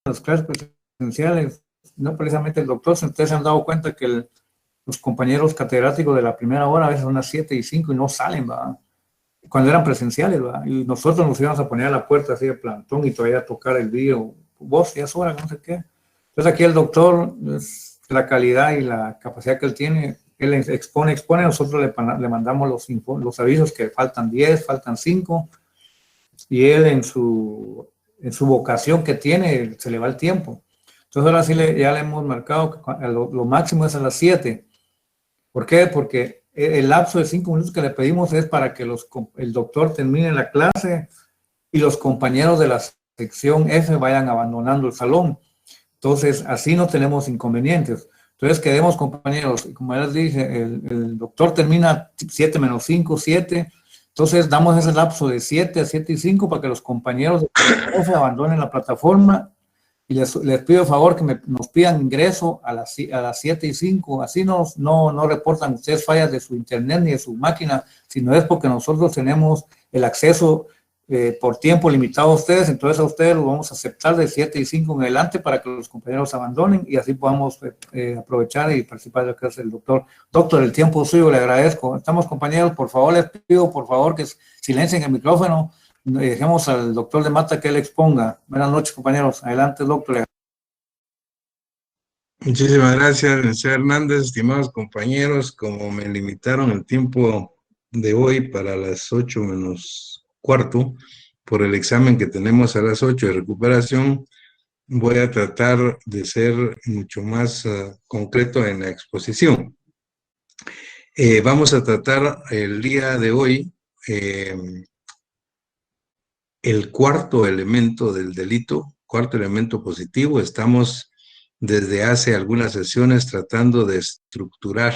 Las clases presenciales, no precisamente el doctor, si ustedes se han dado cuenta que los compañeros catedráticos de la primera hora a veces son las 7:05 y no salen, ¿va? Cuando eran presenciales, ¿va? Y nosotros nos íbamos a poner a la puerta así de plantón y todavía a tocar el vidrio, vos ya es hora, no sé qué. Entonces aquí el doctor, la calidad y la capacidad que él tiene, él expone, nosotros le mandamos los avisos que faltan 10, faltan 5, y él en su vocación que tiene, se le va el tiempo. Entonces ahora sí ya le hemos marcado que lo máximo es a las 7. ¿Por qué? Porque el lapso de 5 minutos que le pedimos es para que el doctor termine la clase y los compañeros de la sección F vayan abandonando el salón. Entonces, así no tenemos inconvenientes. Entonces, quedemos, compañeros, como ya les dije, el doctor termina 7 menos 5, 7. Entonces, damos ese lapso de 7 a 7:05 para que los compañeros de F abandonen la plataforma. Y les pido favor que nos pidan ingreso a las 7:05. Así no reportan ustedes fallas de su internet ni de su máquina, sino es porque nosotros tenemos el acceso por tiempo limitado a ustedes. Entonces a ustedes lo vamos a aceptar de 7:05 en adelante para que los compañeros abandonen y así podamos aprovechar y participar de lo que hace el doctor. Doctor, el tiempo suyo, le agradezco. Estamos, compañeros, por favor, les pido por favor que silencien el micrófono. Dejemos al doctor de Mata que él exponga. Buenas noches, compañeros. Adelante, doctor. Muchísimas gracias, señor Hernández. Estimados compañeros, como me limitaron el tiempo de hoy para las 8:15 por el examen que tenemos a las 8 de recuperación, voy a tratar de ser mucho más concreto en la exposición. Vamos a tratar el día de hoy el cuarto elemento del delito, cuarto elemento positivo. Estamos desde hace algunas sesiones tratando de estructurar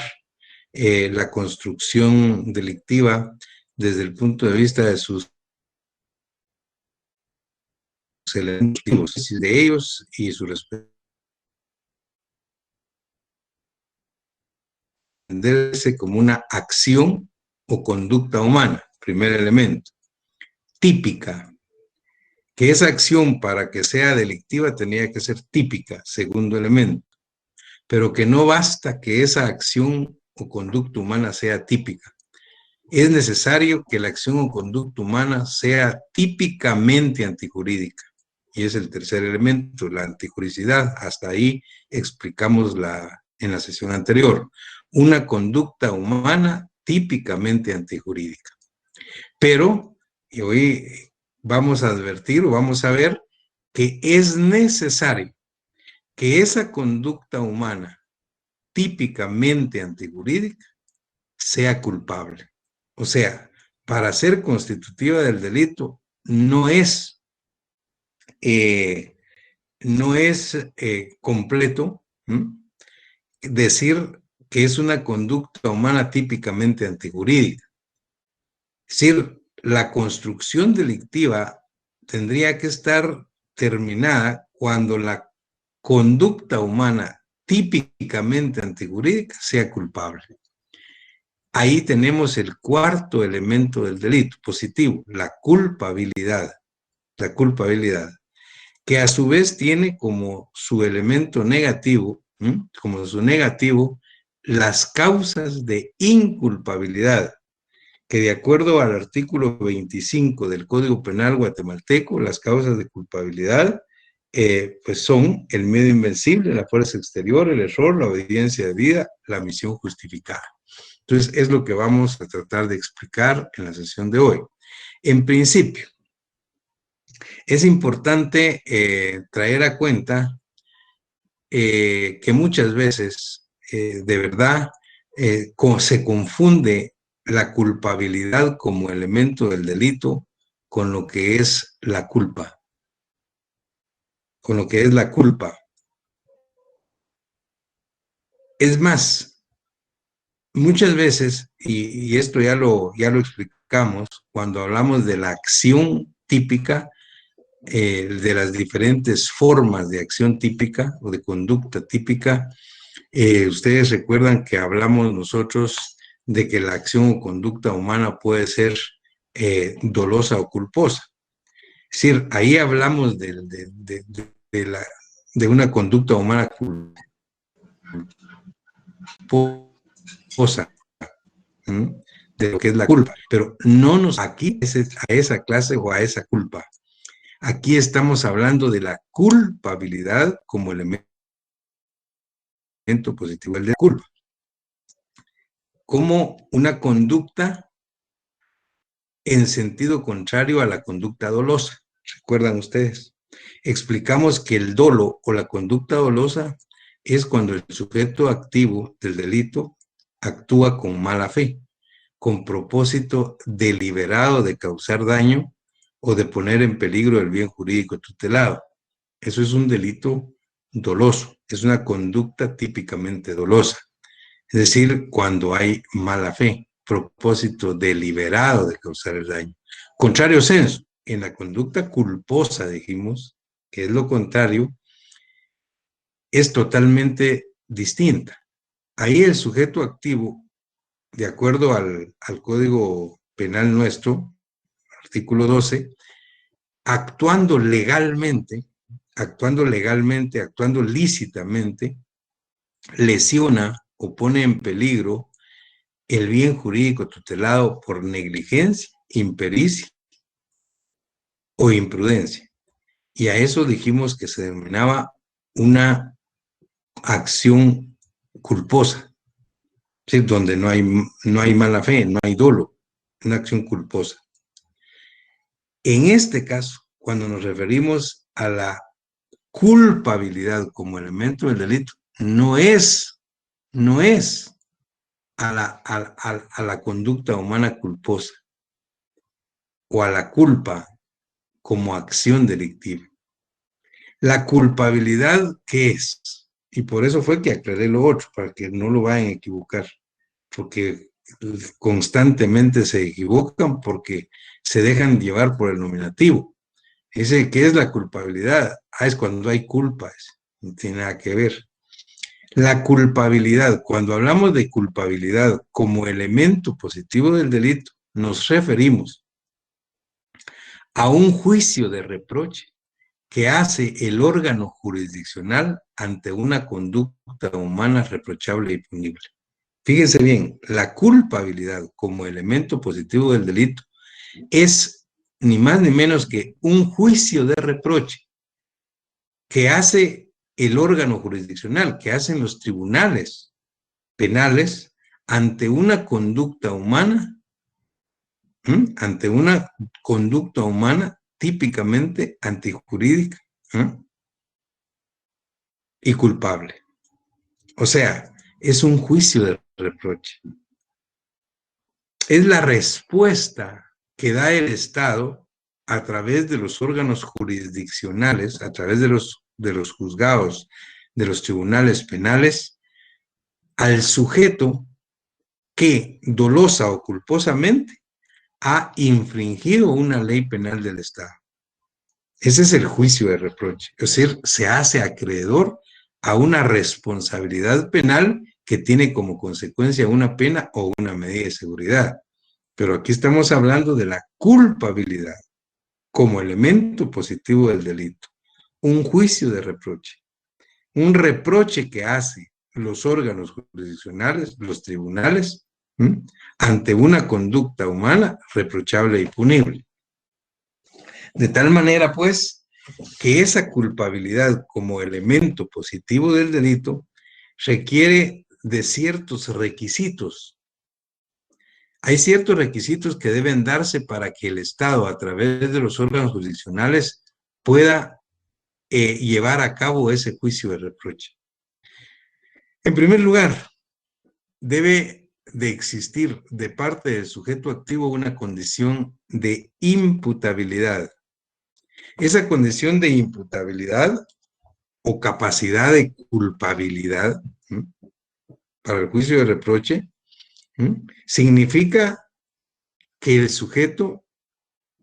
la construcción delictiva desde el punto de vista de sus elementos, de ellos y su respeto. Entenderse como una acción o conducta humana, primer elemento. Típica, que esa acción para que sea delictiva tenía que ser típica, segundo elemento, pero que no basta que esa acción o conducta humana sea típica. Es necesario que la acción o conducta humana sea típicamente antijurídica. Y es el tercer elemento, la antijuricidad. Hasta ahí explicamos en la sesión anterior. Una conducta humana típicamente antijurídica. Pero, y hoy vamos a advertir o vamos a ver que es necesario que esa conducta humana típicamente antijurídica sea culpable. O sea, para ser constitutiva del delito no es completo decir que es una conducta humana típicamente antijurídica. Es decir, la construcción delictiva tendría que estar terminada cuando la conducta humana típicamente antijurídica sea culpable. Ahí tenemos el cuarto elemento del delito positivo, la culpabilidad. La culpabilidad, que a su vez tiene como su elemento negativo, como su negativo, las causas de inculpabilidad, que de acuerdo al artículo 25 del Código Penal guatemalteco, las causas de culpabilidad pues son el miedo invencible, la fuerza exterior, el error, la obediencia debida, la omisión justificada. Entonces, es lo que vamos a tratar de explicar en la sesión de hoy. En principio, es importante traer a cuenta que muchas veces, de verdad, se confunde la culpabilidad como elemento del delito con lo que es la culpa, con lo que es la culpa. Es más, muchas veces, y esto ya lo explicamos, cuando hablamos de la acción típica, de las diferentes formas de acción típica o de conducta típica, ustedes recuerdan que hablamos nosotros de que la acción o conducta humana puede ser dolosa o culposa. Es decir, ahí hablamos de una conducta humana culposa, de lo que es la culpa, pero no nos aquí a esa clase o a esa culpa. Aquí estamos hablando de la culpabilidad como elemento positivo de la culpa, como una conducta en sentido contrario a la conducta dolosa. ¿Recuerdan ustedes? Explicamos que el dolo o la conducta dolosa es cuando el sujeto activo del delito actúa con mala fe, con propósito deliberado de causar daño o de poner en peligro el bien jurídico tutelado. Eso es un delito doloso, es una conducta típicamente dolosa. Es decir, cuando hay mala fe, propósito deliberado de causar el daño. Contrario sensu, en la conducta culposa, dijimos, que es lo contrario, es totalmente distinta. Ahí el sujeto activo, de acuerdo al Código Penal nuestro, artículo 12, actuando legalmente, actuando lícitamente, lesiona o pone en peligro el bien jurídico tutelado por negligencia, impericia o imprudencia. Y a eso dijimos que se denominaba una acción culposa, ¿sí? Donde no hay mala fe, no hay dolo, una acción culposa. En este caso, cuando nos referimos a la culpabilidad como elemento del delito, no es a la conducta humana culposa o a la culpa como acción delictiva. La culpabilidad, ¿qué es? Y por eso fue que aclaré lo otro, para que no lo vayan a equivocar, porque constantemente se equivocan porque se dejan llevar por el nominativo. Ese, ¿qué es la culpabilidad? Es cuando hay culpas, no tiene nada que ver. La culpabilidad, cuando hablamos de culpabilidad como elemento positivo del delito, nos referimos a un juicio de reproche que hace el órgano jurisdiccional ante una conducta humana reprochable y punible. Fíjense bien, la culpabilidad como elemento positivo del delito es ni más ni menos que un juicio de reproche que hace el órgano jurisdiccional, que hacen los tribunales penales ante una conducta humana, ante una conducta humana típicamente antijurídica y culpable. O sea, es un juicio de reproche. Es la respuesta que da el Estado a través de los órganos jurisdiccionales, a través de los juzgados, de los tribunales penales, al sujeto que dolosa o culposamente ha infringido una ley penal del Estado. Ese es el juicio de reproche. Es decir, se hace acreedor a una responsabilidad penal que tiene como consecuencia una pena o una medida de seguridad. Pero aquí estamos hablando de la culpabilidad como elemento positivo del delito. Un juicio de reproche. Un reproche que hace los órganos jurisdiccionales, los tribunales, ante una conducta humana reprochable y punible. De tal manera, pues, que esa culpabilidad como elemento positivo del delito requiere de ciertos requisitos. Hay ciertos requisitos que deben darse para que el Estado, a través de los órganos jurisdiccionales, pueda llevar a cabo ese juicio de reproche. En primer lugar, debe de existir de parte del sujeto activo una condición de imputabilidad. Esa condición de imputabilidad o capacidad de culpabilidad, ¿sí?, para el juicio de reproche, ¿sí?, significa que el sujeto,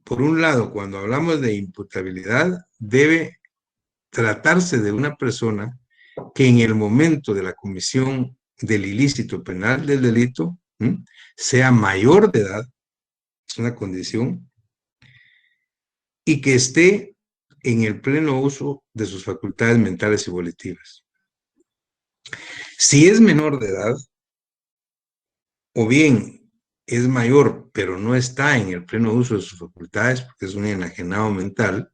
por un lado, cuando hablamos de imputabilidad, debe tratarse de una persona que en el momento de la comisión del ilícito penal del delito, ¿sí?, sea mayor de edad, es una condición, y que esté en el pleno uso de sus facultades mentales y volitivas. Si es menor de edad, o bien es mayor, pero no está en el pleno uso de sus facultades, porque es un enajenado mental,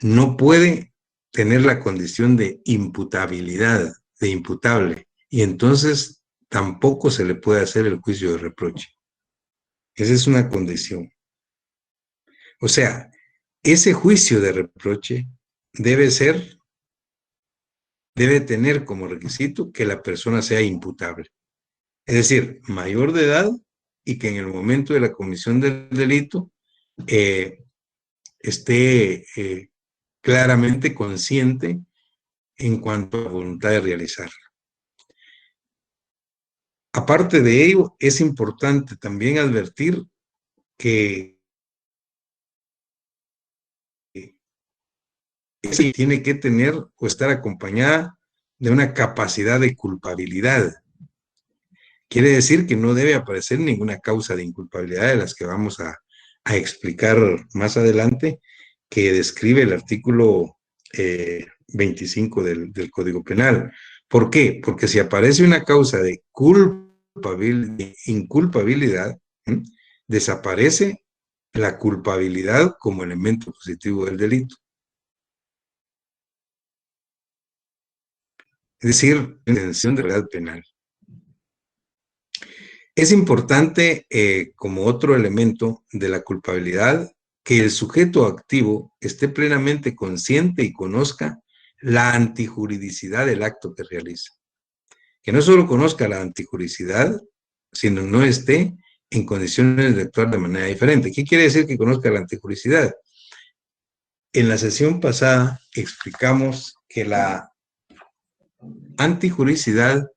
no puede tener la condición de imputabilidad, de imputable, y entonces tampoco se le puede hacer el juicio de reproche. Esa es una condición. O sea, ese juicio de reproche debe tener como requisito que la persona sea imputable. Es decir, mayor de edad y que en el momento de la comisión del delito esté claramente consciente en cuanto a la voluntad de realizarlo. Aparte de ello, es importante también advertir que tiene que tener o estar acompañada de una capacidad de culpabilidad. Quiere decir que no debe aparecer ninguna causa de inculpabilidad de las que vamos a explicar más adelante, que describe el artículo 25 del Código Penal. ¿Por qué? Porque si aparece una causa de inculpabilidad, ¿sí?, desaparece la culpabilidad como elemento positivo del delito. Es decir, intención de realidad penal. Es importante, como otro elemento de la culpabilidad, que el sujeto activo esté plenamente consciente y conozca la antijuridicidad del acto que realiza. Que no solo conozca la antijuridicidad, sino no esté en condiciones de actuar de manera diferente. ¿Qué quiere decir que conozca la antijuridicidad? En la sesión pasada explicamos que la antijuridicidad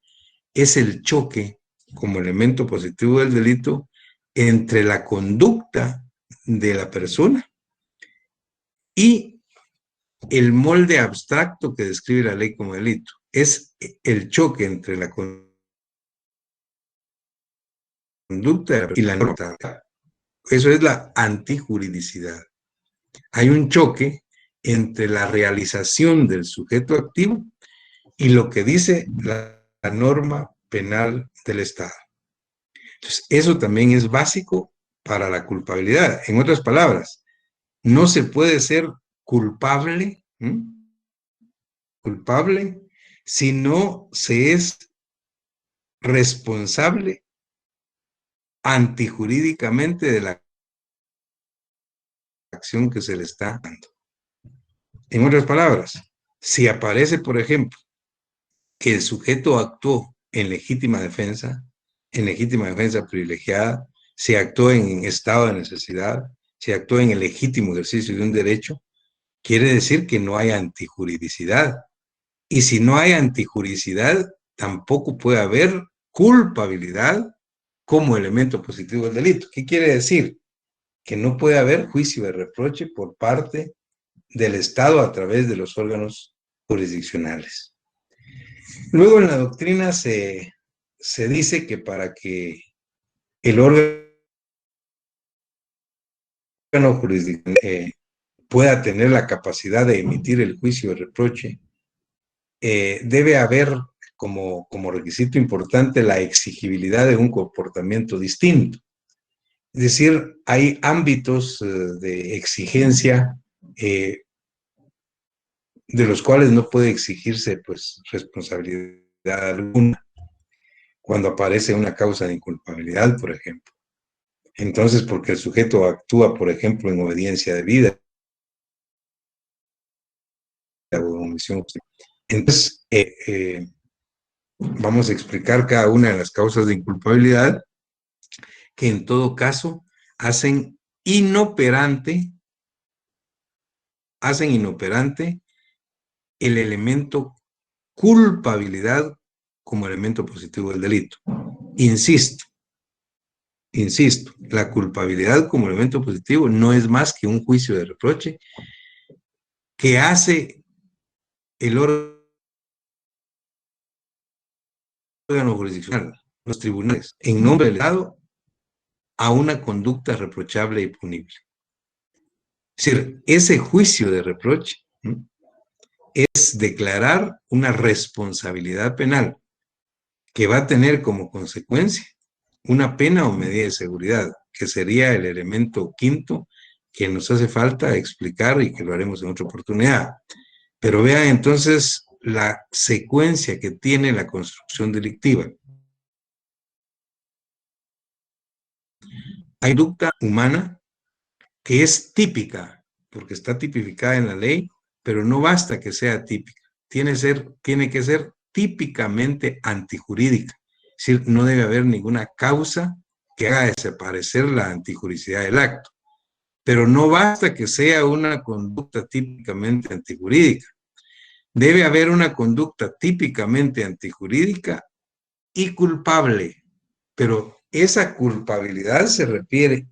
es el choque como elemento positivo del delito entre la conducta de la persona y el molde abstracto que describe la ley como delito. Es el choque entre la conducta y la norma. Eso es la antijuridicidad. Hay un choque entre la realización del sujeto activo y lo que dice la norma penal del Estado. Entonces, eso también es básico para la culpabilidad. En otras palabras, no se puede ser culpable si no se es responsable antijurídicamente de la acción que se le está dando. En otras palabras, si aparece, por ejemplo, que el sujeto actuó en legítima defensa privilegiada, se actuó en estado de necesidad, se actuó en el legítimo ejercicio de un derecho, quiere decir que no hay antijuridicidad. Y si no hay antijuridicidad, tampoco puede haber culpabilidad como elemento positivo del delito. ¿Qué quiere decir? Que no puede haber juicio de reproche por parte del Estado a través de los órganos jurisdiccionales. Luego en la doctrina se dice que para que el órgano jurisdiccional pueda tener la capacidad de emitir el juicio de reproche, debe haber como requisito importante la exigibilidad de un comportamiento distinto. Es decir, hay ámbitos de exigencia de los cuales no puede exigirse pues responsabilidad alguna cuando aparece una causa de inculpabilidad, por ejemplo. Entonces, porque el sujeto actúa, por ejemplo, en obediencia debida o omisión. Entonces, vamos a explicar cada una de las causas de inculpabilidad, que en todo caso hacen inoperante el elemento culpabilidad como elemento positivo del delito. Insisto, la culpabilidad como elemento positivo no es más que un juicio de reproche que hace el órgano jurisdiccional, los tribunales, en nombre del Estado, a una conducta reprochable y punible. Es decir, ese juicio de reproche es declarar una responsabilidad penal que va a tener como consecuencia una pena o medida de seguridad, que sería el elemento quinto que nos hace falta explicar y que lo haremos en otra oportunidad. Pero vean entonces la secuencia que tiene la construcción delictiva. Hay conducta humana que es típica, porque está tipificada en la ley, pero no basta que sea típica, tiene que ser típicamente antijurídica. Es decir, no debe haber ninguna causa que haga desaparecer la antijuridicidad del acto. Pero no basta que sea una conducta típicamente antijurídica. Debe haber una conducta típicamente antijurídica y culpable, pero esa culpabilidad se refiere,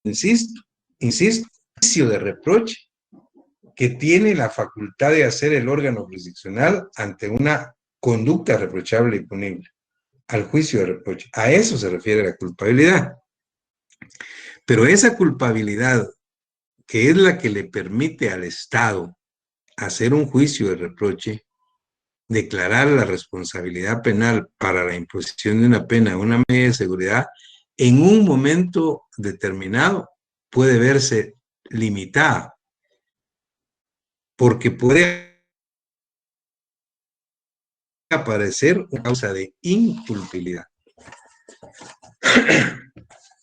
insisto, juicio de reproche que tiene la facultad de hacer el órgano jurisdiccional ante una conducta reprochable y punible, al juicio de reproche. A eso se refiere la culpabilidad. Pero esa culpabilidad, que es la que le permite al Estado hacer un juicio de reproche, declarar la responsabilidad penal para la imposición de una pena, una medida de seguridad, en un momento determinado puede verse limitada, porque puede aparecer una causa de inculpabilidad.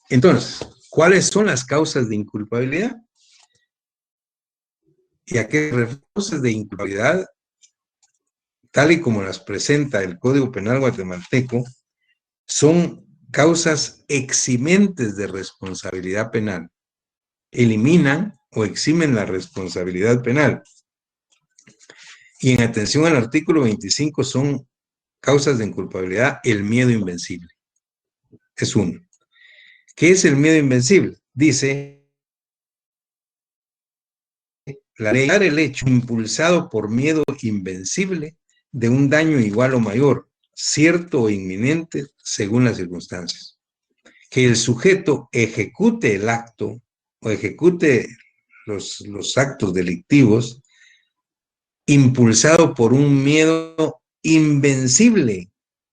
Entonces, ¿cuáles son las causas de inculpabilidad? Y a qué causas de inculpabilidad, tal y como las presenta el Código Penal guatemalteco, son causas eximentes de responsabilidad penal. Eliminan o eximen la responsabilidad penal. Y en atención al artículo 25 son causas de inculpabilidad el miedo invencible. Es uno. ¿Qué es el miedo invencible? Dice la ley, el hecho impulsado por miedo invencible de un daño igual o mayor, cierto o inminente según las circunstancias. Que el sujeto ejecute el acto o ejecute los actos delictivos impulsado por un miedo invencible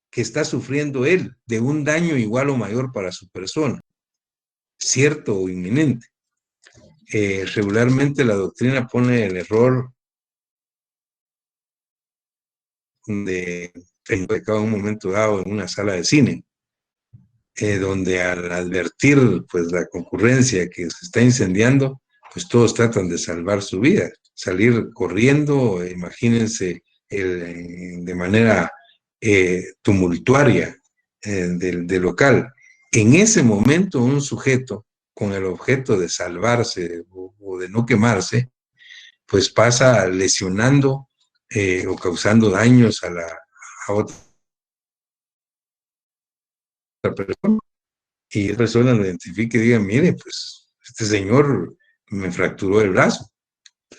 que está sufriendo él de un daño igual o mayor para su persona, cierto o inminente. Regularmente la doctrina pone el error de pecado en un momento dado en una sala de cine, donde al advertir pues la concurrencia que se está incendiando, pues todos tratan de salvar su vida, salir corriendo, imagínense de manera tumultuaria del local. En ese momento un sujeto con el objeto de salvarse o de no quemarse, pues pasa lesionando o causando daños a otra persona, y esa persona lo identifique y diga, mire, pues este señor me fracturó el brazo,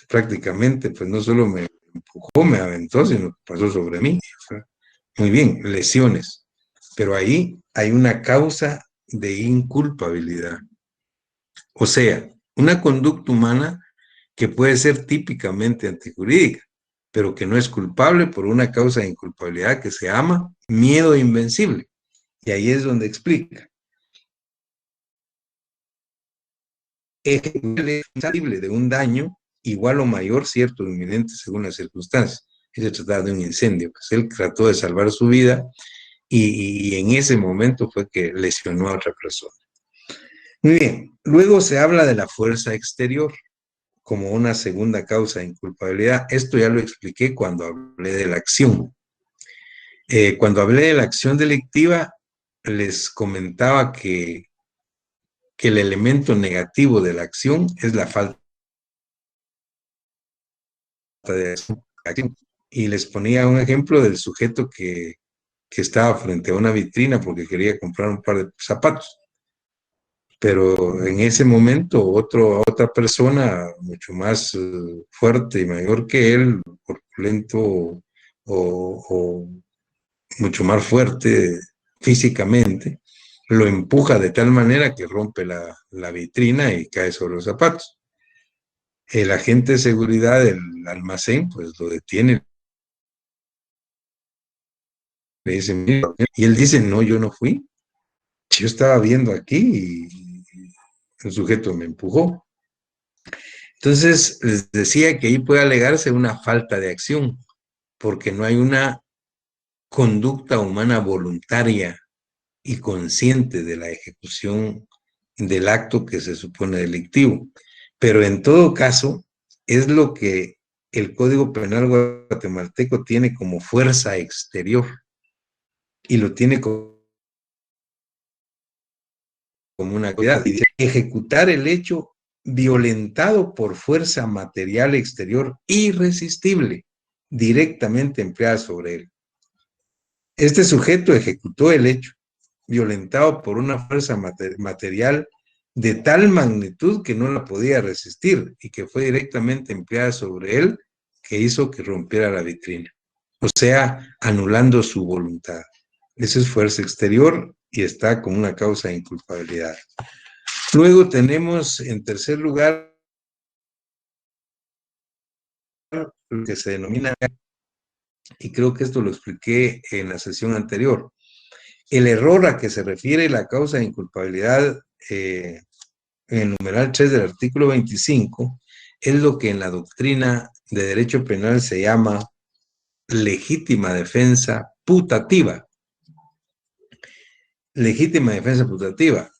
prácticamente, pues no solo me empujó, me aventó, sino que pasó sobre mí. Muy bien, lesiones, pero ahí hay una causa de inculpabilidad. O sea, una conducta humana que puede ser típicamente antijurídica, pero que no es culpable por una causa de inculpabilidad que se llama miedo invencible. Y ahí es donde explica. Es responsable de un daño igual o mayor, cierto o inminente según las circunstancias. Se trataba de un incendio, pues él trató de salvar su vida y en ese momento fue que lesionó a otra persona. Muy bien, luego se habla de la fuerza exterior como una segunda causa de inculpabilidad. Esto ya lo expliqué cuando hablé de la acción. Cuando hablé de la acción delictiva, les comentaba que el elemento negativo de la acción es la falta de acción. Y les ponía un ejemplo del sujeto que estaba frente a una vitrina porque quería comprar un par de zapatos. Pero en ese momento otra persona mucho más fuerte y mayor que él, corpulento o mucho más fuerte físicamente, lo empuja de tal manera que rompe la vitrina y cae sobre los zapatos. El agente de seguridad del almacén pues lo detiene, le dice, mira, y él dice, no, yo no fui, yo estaba viendo aquí y el sujeto me empujó. Entonces, les decía que ahí puede alegarse una falta de acción, porque no hay una conducta humana voluntaria y consciente de la ejecución del acto que se supone delictivo. Pero en todo caso, es lo que el Código Penal guatemalteco tiene como fuerza exterior y lo tiene como una actividad. Ejecutar el hecho violentado por fuerza material exterior irresistible, directamente empleada sobre él. Este sujeto ejecutó el hecho, violentado por una fuerza material de tal magnitud que no la podía resistir y que fue directamente empleada sobre él, que hizo que rompiera la vitrina. O sea, anulando su voluntad. Eso es fuerza exterior y está como una causa de inculpabilidad. Luego tenemos, en tercer lugar, lo que se denomina, y creo que esto lo expliqué en la sesión anterior, el error a que se refiere la causa de inculpabilidad en el numeral 3 del artículo 25 es lo que en la doctrina de derecho penal se llama legítima defensa putativa. Legítima defensa putativa.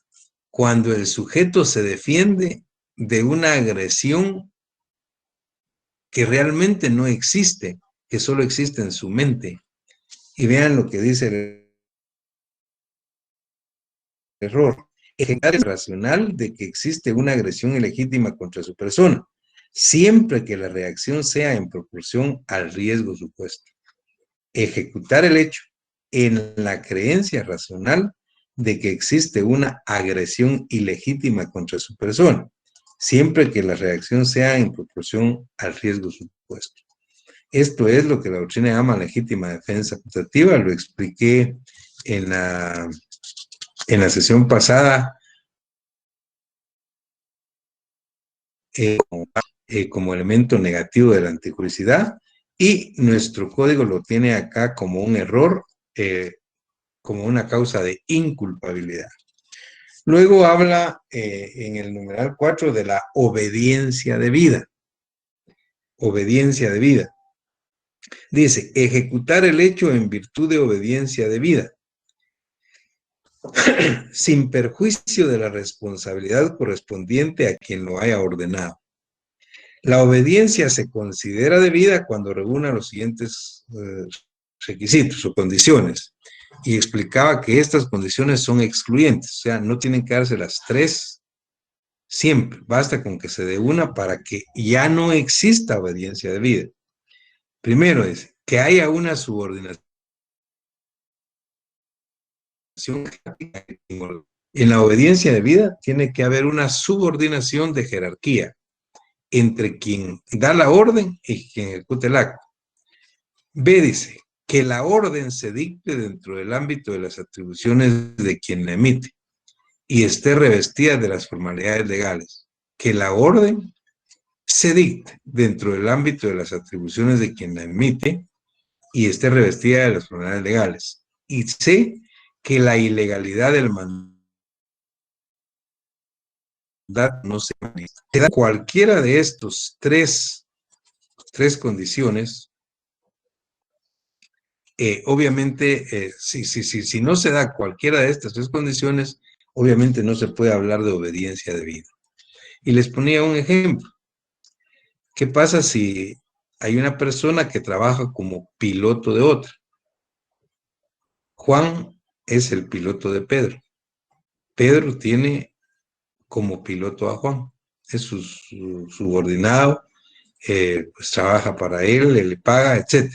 Cuando el sujeto se defiende de una agresión que realmente no existe, que solo existe en su mente. Y vean lo que dice el error. Ejecutar el racional de que existe una agresión ilegítima contra su persona, siempre que la reacción sea en proporción al riesgo supuesto. Ejecutar el hecho en la creencia racional de que existe una agresión ilegítima contra su persona, siempre que la reacción sea en proporción al riesgo supuesto. Esto es lo que la doctrina llama legítima defensa putativa, lo expliqué en la sesión pasada como elemento negativo de la antijuricidad, y nuestro código lo tiene acá como un error, como una causa de inculpabilidad. Luego habla en el numeral 4 de la obediencia debida. Obediencia debida. Dice, ejecutar el hecho en virtud de obediencia debida, sin perjuicio de la responsabilidad correspondiente a quien lo haya ordenado. La obediencia se considera debida cuando reúna los siguientes requisitos o condiciones. Y explicaba que estas condiciones son excluyentes, o sea, no tienen que darse las tres siempre. Basta con que se dé una para que ya no exista obediencia debida. Primero es que haya una subordinación. En la obediencia debida tiene que haber una subordinación de jerarquía entre quien da la orden y quien ejecuta el acto. B dice que la orden se dicte dentro del ámbito de las atribuciones de quien la emite y esté revestida de las formalidades legales. Que la orden se dicte dentro del ámbito de las atribuciones de quien la emite y esté revestida de las formalidades legales. Y C, que la ilegalidad del mandato no se manifiesta. Cualquiera de estos tres condiciones, obviamente, si no se da cualquiera de estas tres condiciones, obviamente no se puede hablar de obediencia debida. Y les ponía un ejemplo. ¿Qué pasa si hay una persona que trabaja como piloto de otra? Juan es el piloto de Pedro. Pedro tiene como piloto a Juan. Es su subordinado, pues trabaja para él, le paga, etc.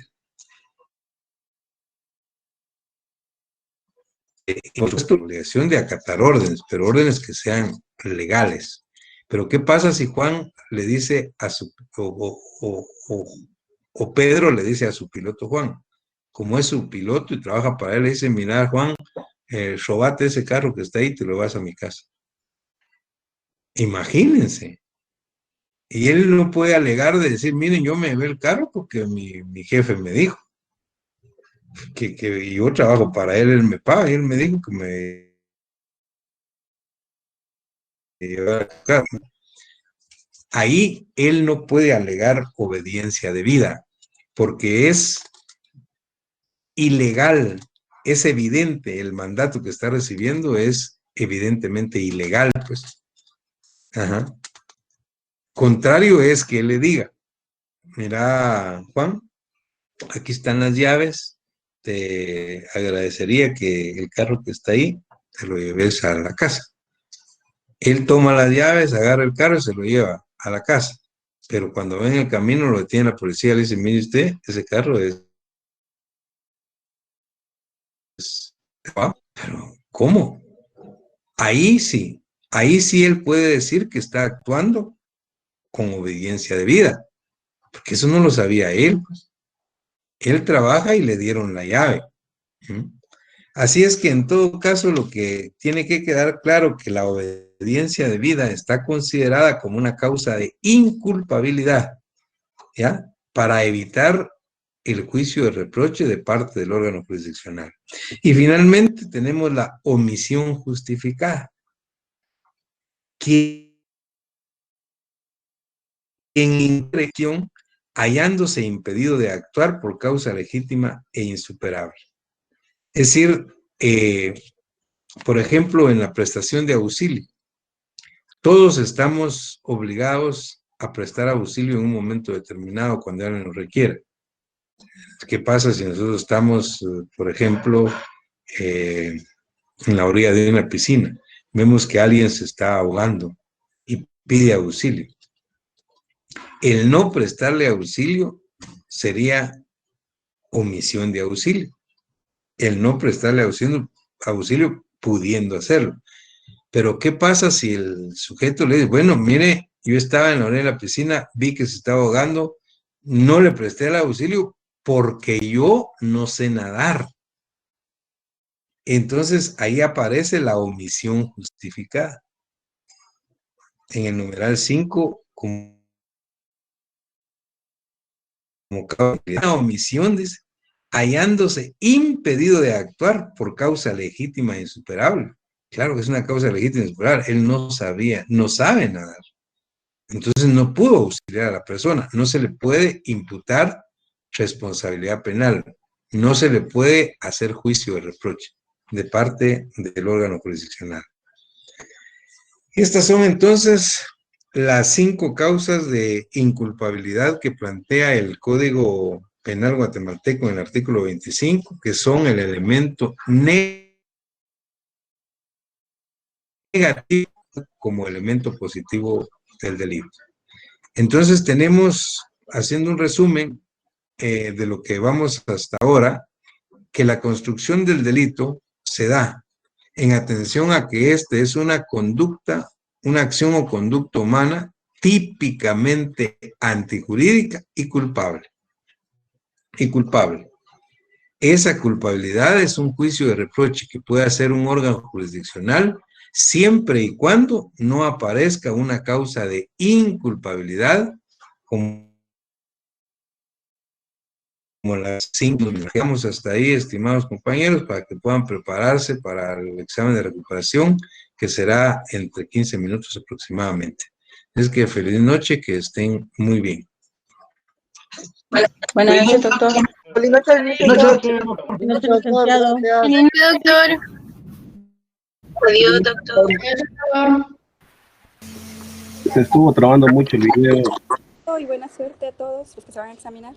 Por supuesto, la obligación de acatar órdenes, pero órdenes que sean legales. Pero ¿qué pasa si Juan le dice a su, o Pedro le dice a su piloto Juan, como es su piloto y trabaja para él, le dice, mira Juan, robate ese carro que está ahí y te lo vas a mi casa? Imagínense. Y él no puede alegar de decir, miren, yo me llevé el carro porque mi jefe me dijo que yo trabajo para él me paga, y él me dijo que me llevara el carro. Ahí él no puede alegar obediencia debida, porque es ilegal, es evidente, el mandato que está recibiendo es evidentemente ilegal, pues. Ajá. Contrario es que él le diga, mira, Juan, aquí están las llaves, te agradecería que el carro que está ahí te lo lleves a la casa. Él toma las llaves, agarra el carro y se lo lleva a la casa. Pero cuando va en el camino lo detiene la policía, le dice, mire usted, ese carro es... Pero, ¿cómo? Ahí sí él puede decir que está actuando con obediencia debida, porque eso no lo sabía él, pues. Él trabaja y le dieron la llave. Así es que en todo caso lo que tiene que quedar claro que la obediencia debida está considerada como una causa de inculpabilidad, ¿ya? Para evitar el juicio de reproche de parte del órgano jurisdiccional. Y finalmente tenemos la omisión justificada. Quien en interacción hallándose impedido de actuar por causa legítima e insuperable. Es decir, por ejemplo, en la prestación de auxilio, todos estamos obligados a prestar auxilio en un momento determinado cuando alguien nos requiere. ¿Qué pasa si nosotros estamos, por ejemplo, en la orilla de una piscina? Vemos que alguien se está ahogando y pide auxilio. El no prestarle auxilio sería omisión de auxilio. El no prestarle auxilio pudiendo hacerlo. Pero ¿qué pasa si el sujeto le dice, bueno, mire, yo estaba en la orilla de la piscina, vi que se estaba ahogando, no le presté el auxilio porque yo no sé nadar? Entonces ahí aparece la omisión justificada. En el numeral 5, como una omisión, dice, hallándose impedido de actuar por causa legítima e insuperable. Claro que es una causa legítima e insuperable. Él no sabía, no sabe nadar. Entonces no pudo auxiliar a la persona. No se le puede imputar responsabilidad penal. No se le puede hacer juicio de reproche de parte del órgano jurisdiccional. Estas son entonces las 5 causas de inculpabilidad que plantea el Código Penal guatemalteco en el artículo 25, que son el elemento negativo como elemento positivo del delito. Entonces tenemos, haciendo un resumen de lo que vamos hasta ahora, que la construcción del delito se da en atención a que este es una conducta, una acción o conducta humana típicamente antijurídica y culpable. Esa culpabilidad es un juicio de reproche que puede hacer un órgano jurisdiccional siempre y cuando no aparezca una causa de inculpabilidad como las 5. Dejamos hasta ahí, estimados compañeros, para que puedan prepararse para el examen de recuperación, que será entre 15 minutos aproximadamente. Es que feliz noche, que estén muy bien. Buenas noches, doctor. Feliz noche, licenciado. Feliz noche, doctor. Adiós, doctor. Se estuvo trabando mucho el video. y buena suerte a todos los que se van a examinar.